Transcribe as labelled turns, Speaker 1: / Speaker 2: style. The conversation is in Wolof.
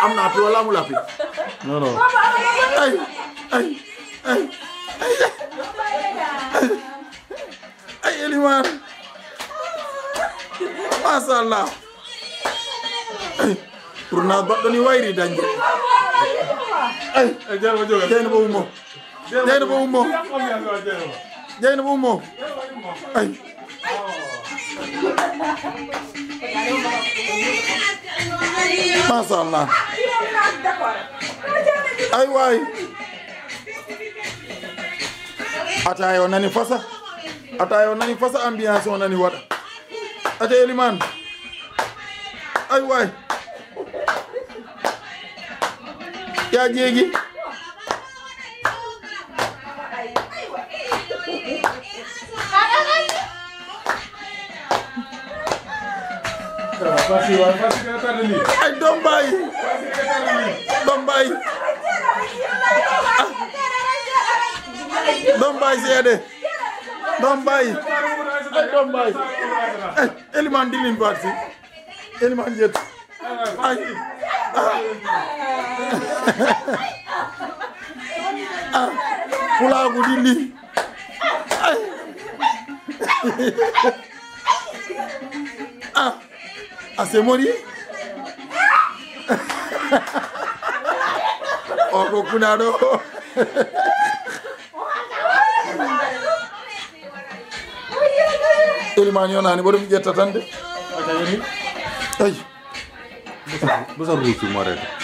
Speaker 1: am naa fi wala amul api non non ay Eliman masha Allah tournage baɗɗo ni wayri dañde jeyno bo ummo jeyno bo ummo jeyno bo ummo ay masha Allah ay waay ataaya o nani fasa ambiance o nani waɗa ata Eliman ay waay ya jeegi ay doom baay seede doom baay ay doom baay ay Eliman dilin baat si Eliman jet ay Pulaar gu dilli ay c'est mori o ko kunado Eliman yonani boɗum ƴetta tan de ay busa ruusu mo reta